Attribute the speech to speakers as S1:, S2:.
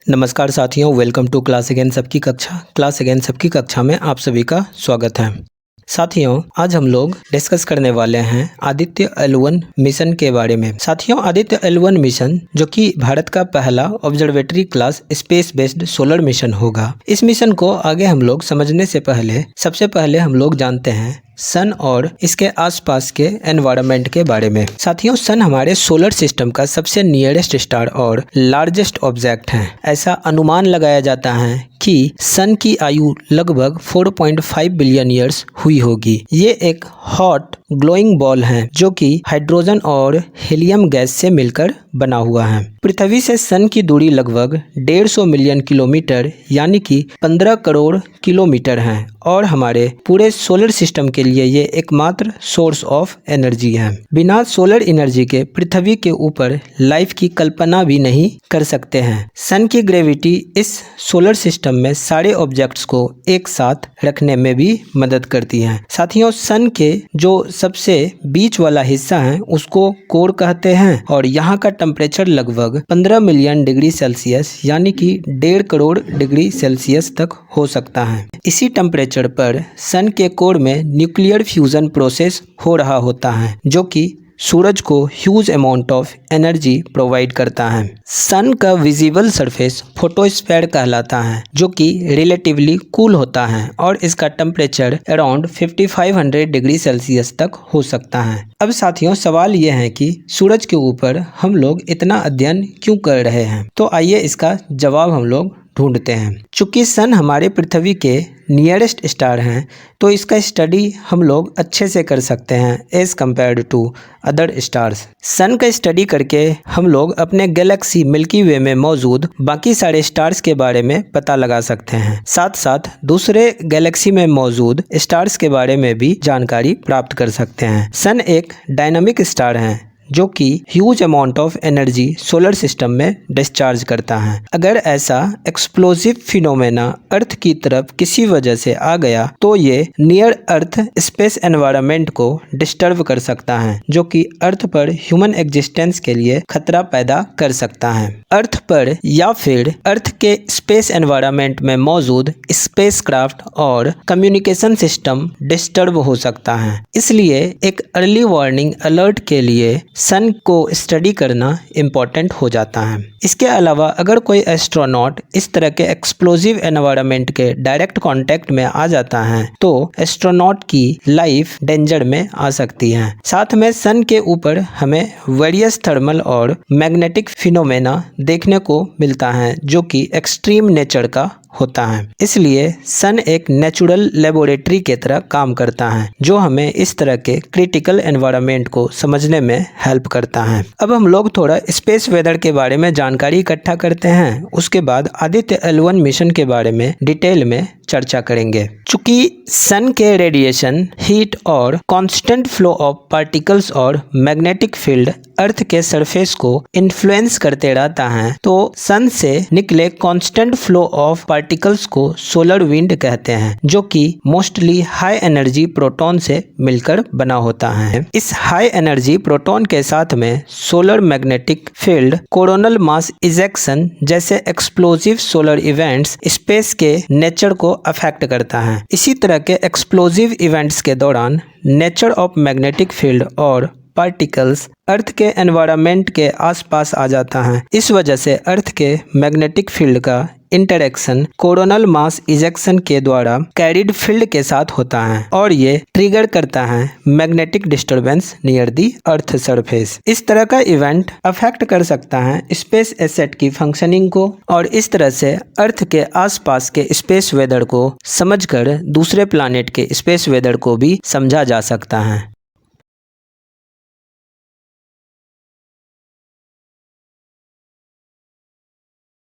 S1: नमस्कार साथियों, welcome to class again सबकी कक्षा में आप सभी का स्वागत है। साथियों, आज हम लोग डिस्कस करने वाले हैं आदित्य L1 मिशन के बारे में। साथियों, आदित्य L1 मिशन जो कि भारत का पहला observatory class space based solar mission होगा। इस मिशन को आगे हम लोग समझने से पहले सबसे पहले हम लोग जानते हैं सन और इसके आसपास के एनवायरनमेंट के बारे में। साथियों, सन हमारे सोलर सिस्टम का सबसे नियरेस्ट स्टार और लार्जेस्ट ऑब्जेक्ट है। ऐसा अनुमान लगाया जाता है कि सन की आयु लगभग 4.5 बिलियन ईयर्स हुई होगी। ये एक हॉट ग्लोइंग बॉल है जो कि हाइड्रोजन और हीलियम गैस से मिलकर बना हुआ है। पृथ्वी से सन की दूरी लगभग 150 मिलियन किलोमीटर यानी कि 15 करोड़ किलोमीटर है और हमारे पूरे सोलर सिस्टम के लिए ये एकमात्र सोर्स ऑफ एनर्जी है। बिना सोलर एनर्जी के पृथ्वी के ऊपर लाइफ की कल्पना भी नहीं कर सकते हैं। सन की ग्रेविटी इस सोलर सिस्टम में सारे ऑब्जेक्ट्स को एक साथ रखने में भी मदद करती है। साथियों, सन के जो सबसे बीच वाला हिस्सा है उसको कोर कहते हैं और यहाँ का टेम्परेचर लगभग 15 मिलियन डिग्री सेल्सियस यानी कि 1.5 करोड़ डिग्री सेल्सियस तक हो सकता है। इसी टेम्परेचर पर सन के कोर में न्यूक्लियर फ्यूजन प्रोसेस हो रहा होता है जो कि सूरज को huge amount of energy provide करता है। सन का विजिबल सरफेस फोटोस्फीयर कहलाता है जो कि रिलेटिवली कूल होता है और इसका टेम्परेचर अराउंड 5500 डिग्री सेल्सियस तक हो सकता है। अब साथियों, सवाल यह है कि सूरज के ऊपर हम लोग इतना अध्ययन क्यों कर रहे हैं, तो आइए इसका जवाब हम लोग ढूंढते हैं। चूंकि सन हमारे पृथ्वी के नियरेस्ट स्टार हैं तो इसका स्टडी हम लोग अच्छे से कर सकते हैं as compared to other stars. Sun का स्टडी करके हम लोग अपने गैलेक्सी मिल्की वे में मौजूद बाकी सारे स्टार्स के बारे में पता लगा सकते हैं। साथ साथ दूसरे गैलेक्सी में मौजूद स्टार्स के बारे में भी जानकारी प्राप्त कर सकते हैं। सन एक डायनामिक स्टार है जो कि huge amount of energy solar system में डिस्चार्ज करता है। अगर ऐसा एक्सप्लोसिव फिनोमेना अर्थ की तरफ किसी वजह से आ गया तो ये नियर अर्थ स्पेस एनवायरनमेंट को डिस्टर्ब कर सकता है जो कि अर्थ पर ह्यूमन एग्जिस्टेंस के लिए खतरा पैदा कर सकता है। अर्थ पर या फिर अर्थ के स्पेस एनवायरनमेंट में मौजूद स्पेसक्राफ्ट और कम्युनिकेशन सिस्टम डिस्टर्ब हो सकता है। इसलिए एक अर्ली वार्निंग अलर्ट के लिए सन को स्टडी करना इम्पोर्टेंट हो जाता है। इसके अलावा अगर कोई एस्ट्रोनॉट इस तरह के एक्सप्लोसिव एनवायरनमेंट के डायरेक्ट कांटेक्ट में आ जाता है तो एस्ट्रोनॉट की लाइफ डेंजर में आ सकती है। साथ में सन के ऊपर हमें वेरियस थर्मल और मैग्नेटिक फिनोमेना देखने को मिलता है जो कि एक्सट्रीम नेचर का होता है। इसलिए सन एक नेचुरल लेबोरेटरी के तरह काम करता है जो हमें इस तरह के क्रिटिकल एनवायरनमेंट को समझने में हेल्प करता है। अब हम लोग थोड़ा स्पेस वेदर के बारे में जानकारी इकट्ठा करते हैं, उसके बाद आदित्य L1 मिशन के बारे में डिटेल में चर्चा करेंगे। चूंकि सन के रेडिएशन, हीट और कांस्टेंट फ्लो ऑफ पार्टिकल्स और मैग्नेटिक फील्ड अर्थ के सरफेस को इन्फ्लुएंस करते रहता है तो सन से निकले कांस्टेंट फ्लो ऑफ पार्टिकल्स को सोलर विंड कहते हैं जो कि मोस्टली हाई एनर्जी प्रोटॉन से मिलकर बना होता है। इस हाई एनर्जी प्रोटॉन के साथ में solar magnetic field, coronal mass ejection जैसे एक्सप्लोसिव सोलर इवेंट्स स्पेस के नेचर को अफेक्ट करता है। इसी तरह के एक्सप्लोसिव इवेंट्स के दौरान नेचर ऑफ मैग्नेटिक फील्ड और पार्टिकल्स अर्थ के एनवायरनमेंट के आसपास आ जाता है। इस वजह से अर्थ के मैग्नेटिक फील्ड का इंटरेक्शन कोरोनल मास इजेक्शन के द्वारा कैरिड फील्ड के साथ होता है और ये ट्रिगर करता है magnetic disturbance near the earth surface. इस तरह का इवेंट अफेक्ट कर सकता है स्पेस एसेट की फंक्शनिंग को और इस तरह से अर्थ के आसपास के स्पेस वेदर को समझकर दूसरे प्लैनेट के स्पेस वेदर को भी समझा जा सकता है।